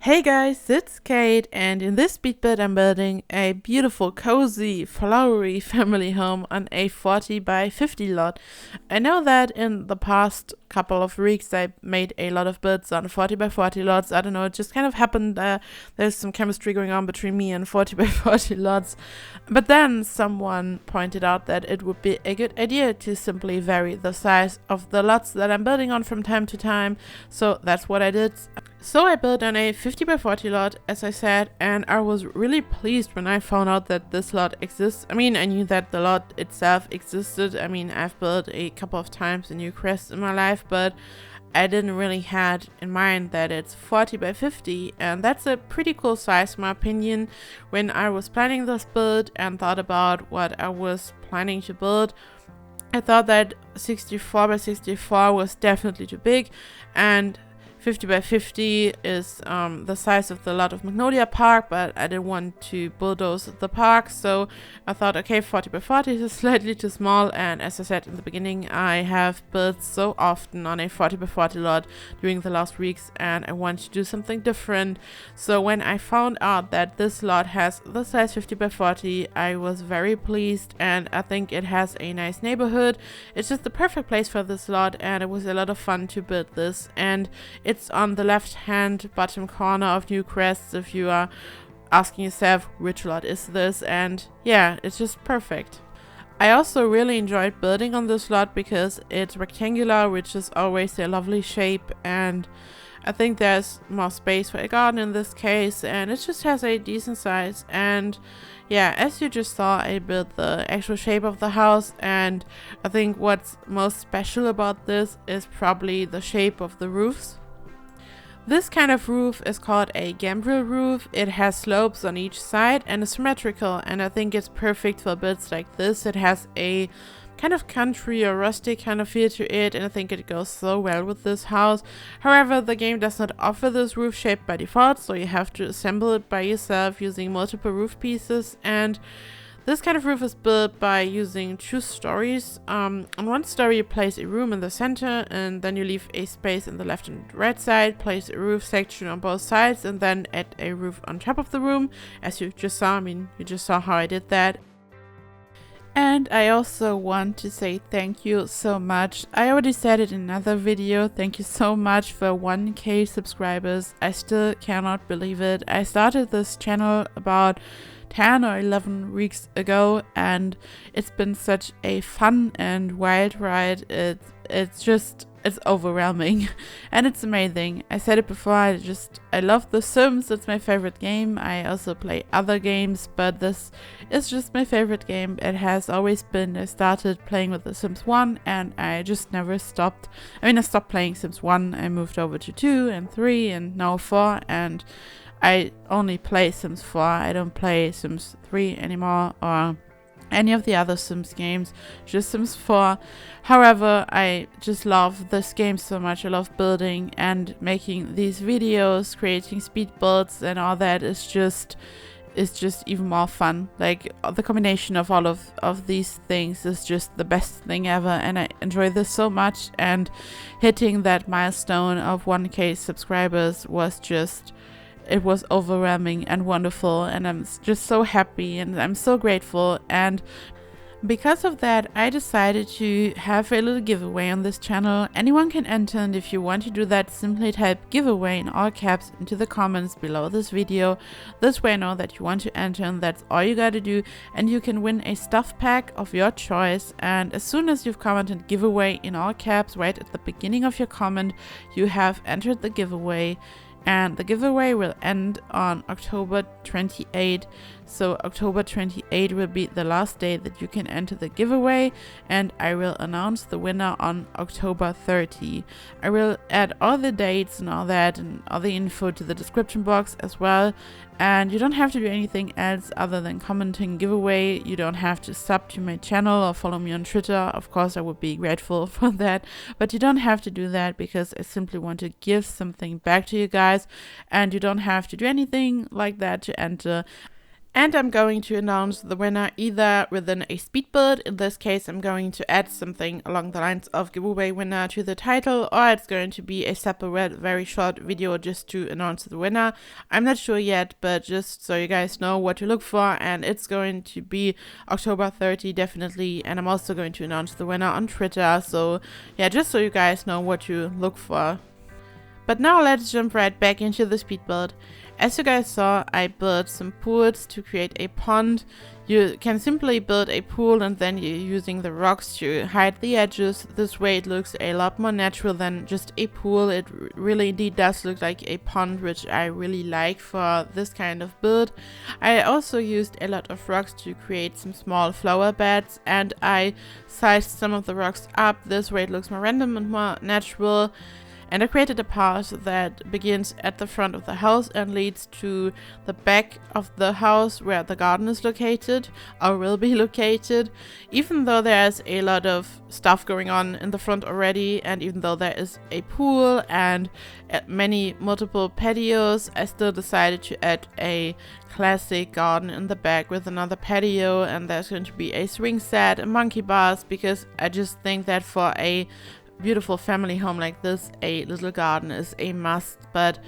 Hey guys, it's Kate, and in this speed build I'm building a beautiful, cozy, flowery family home on a 40 by 50 lot. I know that in the past couple of weeks I made a lot of builds on 40 by 40 lots. I don't know, it just kind of happened. There's some chemistry going on between me and 40 by 40 lots. But then someone pointed out that it would be a good idea to simply vary the size of the lots that I'm building on from time to time. So that's what I did. So I built on a 50 by 40 lot, as I said, and I was really pleased when I found out that this lot exists. I mean, I knew that the lot itself existed. I mean, I've built a couple of times in Newcrest in my life, but I didn't really had in mind that it's 40 by 50, and that's a pretty cool size in my opinion. When I was planning this build and thought about what I was planning to build, I thought that 64 by 64 was definitely too big, and 50 by 50 is the size of the lot of Magnolia Park, but I didn't want to bulldoze the park, so I thought, okay, 40 by 40 is slightly too small. And as I said in the beginning, I have built so often on a 40 by 40 lot during the last weeks, and I want to do something different. So when I found out that this lot has the size 50 by 40, I was very pleased, and I think it has a nice neighborhood. It's just the perfect place for this lot, and it was a lot of fun to build this. And it's on the left hand bottom corner of Newcrest if you are asking yourself which lot is this, and yeah, it's just perfect. I also really enjoyed building on this lot because it's rectangular, which is always a lovely shape, and I think there's more space for a garden in this case, and it just has a decent size. And yeah, as you just saw, I built the actual shape of the house, and I think what's most special about this is probably the shape of the roofs. This kind of roof is called a gambrel roof. It has slopes on each side and is symmetrical, and I think it's perfect for builds like this. It has a kind of country or rustic kind of feel to it, and I think it goes so well with this house. However, the game does not offer this roof shape by default, so you have to assemble it by yourself using multiple roof pieces. And this kind of roof is built by using 2 stories. On one story you place a room in the center, and then you leave a space in the left and right side, place a roof section on both sides, and then add a roof on top of the room, as you just saw. I mean, you just saw how I did that. And I also want to say thank you so much. I already said it in another video. Thank you so much for 1K subscribers. I still cannot believe it. I started this channel about 10 or 11 weeks ago, and it's been such a fun and wild ride. It's overwhelming and it's amazing. I said it before, I love The Sims. It's my favorite game. I also play other games, but this is just my favorite game. It has always been. I started playing with The Sims 1 and I just never stopped. I mean, I stopped playing Sims 1, I moved over to 2 and 3 and now 4, and I only play Sims 4. I don't play Sims 3 anymore or any of the other Sims games, just Sims 4. However, I just love this game so much. I love building and making these videos, creating speed builds and all that is just even more fun. Like, the combination of all of these things is just the best thing ever, and I enjoy this so much. And hitting that milestone of 1K subscribers was just, it was overwhelming and wonderful, and I'm just so happy and I'm so grateful. And because of that, I decided to have a little giveaway on this channel. Anyone can enter, and if you want to do that, simply type giveaway in all caps into the comments below this video. This way I know that you want to enter, and that's all you gotta do, and you can win a stuff pack of your choice. And as soon as you've commented giveaway in all caps right at the beginning of your comment, you have entered the giveaway. And the giveaway will end on October 28. So October 28 will be the last day that you can enter the giveaway, and I will announce the winner on October 30. I will add all the dates and all that and all the info to the description box as well. And you don't have to do anything else other than commenting giveaway. You don't have to sub to my channel or follow me on Twitter. Of course, I would be grateful for that, but you don't have to do that because I simply want to give something back to you guys, and you don't have to do anything like that to enter. And I'm going to announce the winner either within a speed build. In this case, I'm going to add something along the lines of giveaway winner to the title, or it's going to be a separate, very short video just to announce the winner. I'm not sure yet, but just so you guys know what to look for. And it's going to be October 30, definitely. And I'm also going to announce the winner on Twitter. So yeah, just so you guys know what to look for. But now let's jump right back into the speed build. As you guys saw, I built some pools to create a pond. You can simply build a pool and then you're using the rocks to hide the edges. This way it looks a lot more natural than just a pool. It really indeed does look like a pond, which I really like for this kind of build. I also used a lot of rocks to create some small flower beds, and I sized some of the rocks up. This way it looks more random and more natural. And I created a path that begins at the front of the house and leads to the back of the house where the garden is located, or will be located. Even though there's a lot of stuff going on in the front already, and even though there is a pool and multiple patios, I still decided to add a classic garden in the back with another patio, and there's going to be a swing set and monkey bars, because I just think that for a beautiful family home like this, a little garden is a must. But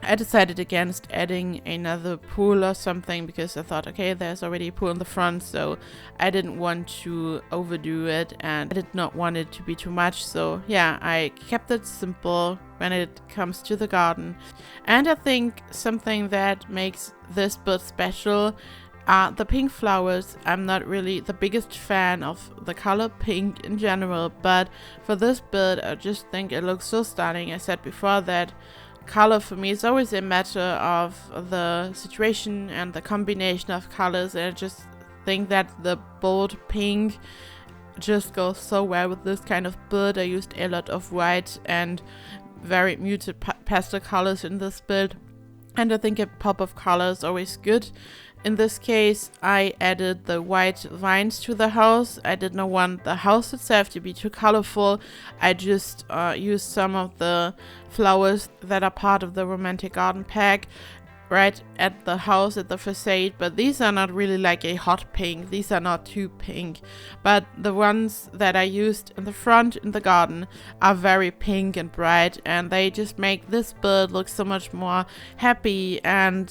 I decided against adding another pool or something, because I thought, okay, there's already a pool in the front, so I didn't want to overdo it and I did not want it to be too much. So yeah, I kept it simple when it comes to the garden. And I think something that makes this build special are the pink flowers. I'm not really the biggest fan of the color pink in general, but for this build I just think it looks so stunning. I said before that color for me is always a matter of the situation and the combination of colors, and I just think that the bold pink just goes so well with this kind of build. I used a lot of white and very muted pastel colors in this build, and I think a pop of color is always good. In this case, I added the white vines to the house. I did not want the house itself to be too colorful. I just used some of the flowers that are part of the romantic garden pack right at the house, at the facade, but these are not really like a hot pink. These are not too pink, but the ones that I used in the front in the garden are very pink and bright, and they just make this build look so much more happy, and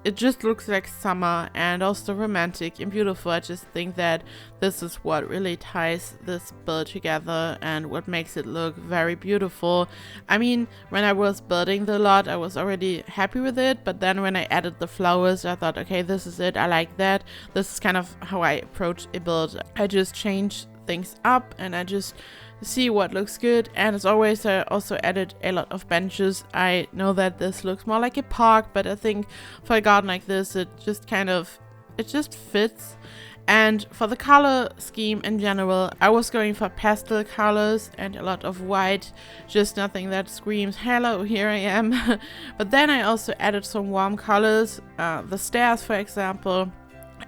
it just looks like summer and also romantic and beautiful. I just think that this is what really ties this build together and what makes it look very beautiful. I mean, when I was building the lot, I was already happy with it, but then when I added the flowers, I thought, okay, this is it. I like that. This is kind of how I approach a build. I just change things up and I just see what looks good. And as always, I also added a lot of benches. I know that this looks more like a park, but I think for a garden like this, it just fits. And for the color scheme in general, I was going for pastel colors and a lot of white, just nothing that screams, hello, here I am. But then I also added some warm colors, the stairs, for example,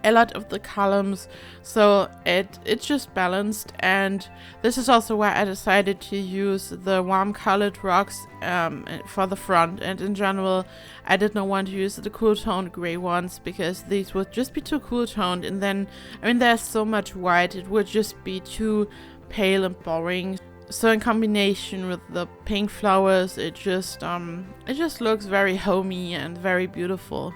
a lot of the columns, so it's just balanced. And this is also why I decided to use the warm colored rocks for the front, and in general I did not want to use the cool toned gray ones, because these would just be too cool toned, and then I mean there's so much white, it would just be too pale and boring. So in combination with the pink flowers, it just looks very homey and very beautiful.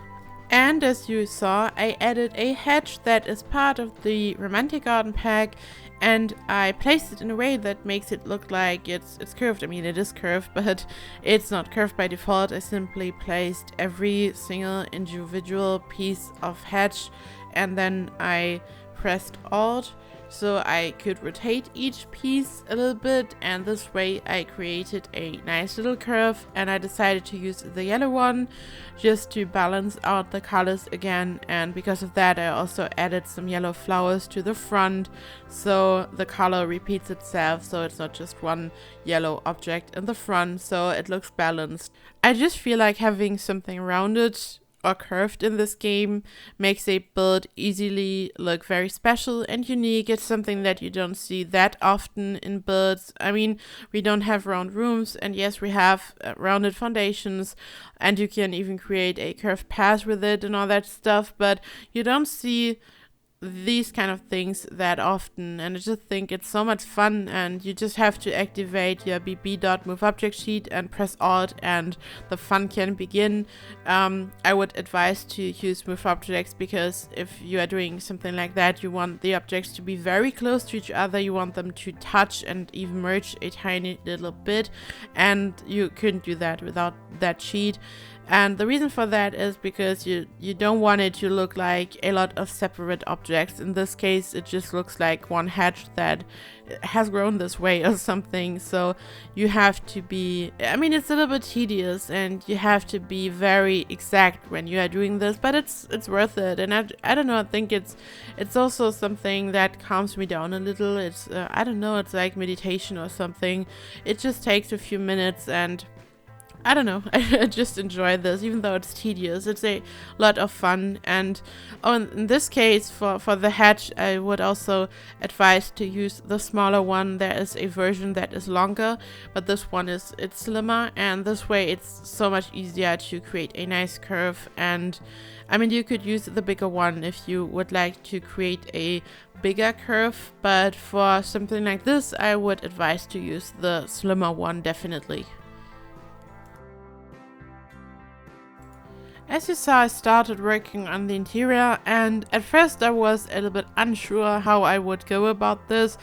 And as you saw, I added a hedge that is part of the romantic garden pack, and I placed it in a way that makes it look like it's curved. I mean, it is curved, but it's not curved by default. I simply placed every single individual piece of hedge, and then I pressed Alt so I could rotate each piece a little bit, and this way I created a nice little curve. And I decided to use the yellow one just to balance out the colors again, and because of that I also added some yellow flowers to the front, so the color repeats itself, so it's not just one yellow object in the front, so it looks balanced. I just feel like having something rounded or curved in this game makes a build easily look very special and unique. It's something that you don't see that often in builds. I mean, we don't have round rooms, and yes, we have rounded foundations, and you can even create a curved path with it and all that stuff, but you don't see these kind of things that often, and I just think it's so much fun. And you just have to activate your bb.move object sheet and press Alt, and the fun can begin. I would advise to use move objects, because if you are doing something like that, you want the objects to be very close to each other. You want them to touch and even merge a tiny little bit, and you couldn't do that without that sheet. And the reason for that is because you don't want it to look like a lot of separate objects. In this case, it just looks like one hatch that has grown this way or something. So you have to be, I mean, it's a little bit tedious, and you have to be very exact when you are doing this, but it's worth it. And I don't know, I think it's also something that calms me down a little. It's I don't know, it's like meditation or something. It just takes a few minutes, and I don't know, I just enjoy this, even though it's tedious. It's a lot of fun. And in this case, for the hatch, I would also advise to use the smaller one. There is a version that is longer, but this one it's slimmer, and this way it's so much easier to create a nice curve. And I mean, you could use the bigger one if you would like to create a bigger curve, but for something like this, I would advise to use the slimmer one, definitely. As you saw, I started working on the interior, and at first I was a little bit unsure how I would go about this.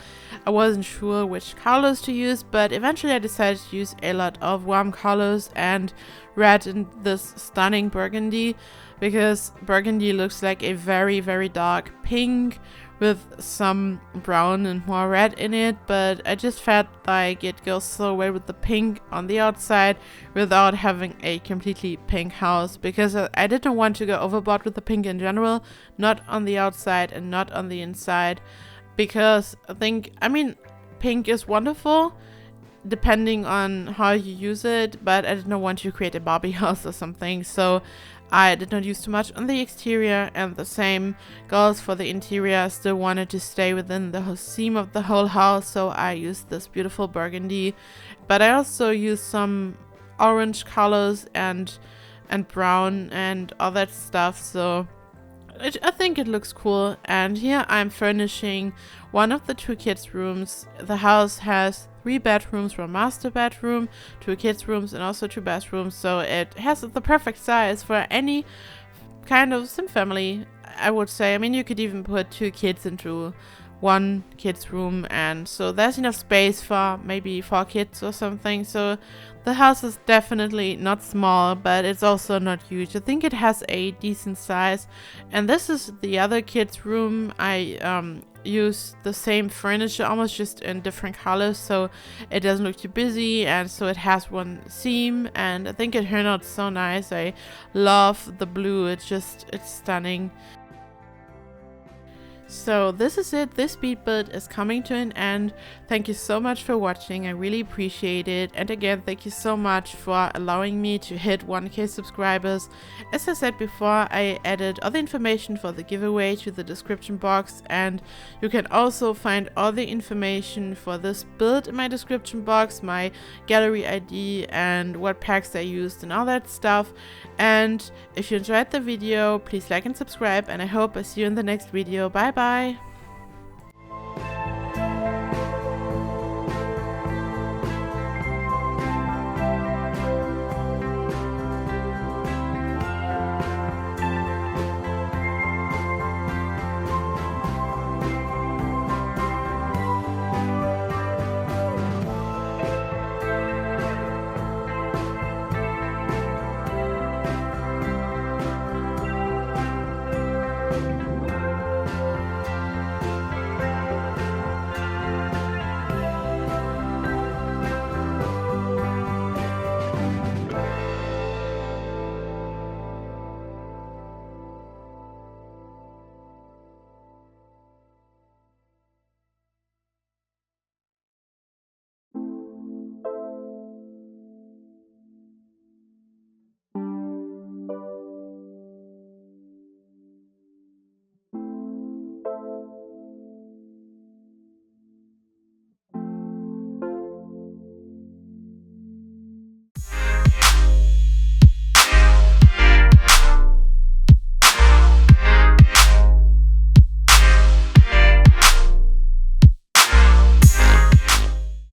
I wasn't sure which colors to use, but eventually I decided to use a lot of warm colors and red and this stunning burgundy, because burgundy looks like a very, very dark pink with some brown and more red in it, but I just felt like it goes so well with the pink on the outside without having a completely pink house, because I didn't want to go overboard with the pink in general, not on the outside and not on the inside, because I mean, pink is wonderful depending on how you use it, but I didn't want to create a Barbie house or something, so I did not use too much on the exterior, and the same goes for the interior. I still wanted to stay within the whole theme of the whole house, so I used this beautiful burgundy, but I also used some orange colors and brown and all that stuff, so I think it looks cool. And here I'm furnishing one of the 2 kids' rooms. The house has 3 bedrooms, 1 master bedroom, 2 kids' rooms, and also 2 bathrooms. So it has the perfect size for any kind of sim family, I would say. I mean, you could even put 2 kids into 1 kid's room, and so there's enough space for maybe 4 kids or something. So the house is definitely not small, but it's also not huge. I think it has a decent size. And this is the other kid's room. I use the same furniture, almost just in different colors, so it doesn't look too busy, and so it has 1 theme, and I think it turned out so nice. I love the blue, it's stunning. So this is it. This speed build is coming to an end. Thank you so much for watching. I really appreciate it. And again, thank you so much for allowing me to hit 1K subscribers. As I said before, I added all the information for the giveaway to the description box, and you can also find all the information for this build in my description box, my gallery ID and what packs I used and all that stuff. And if you enjoyed the video, please like and subscribe, and I hope I see you in the next video. Bye bye!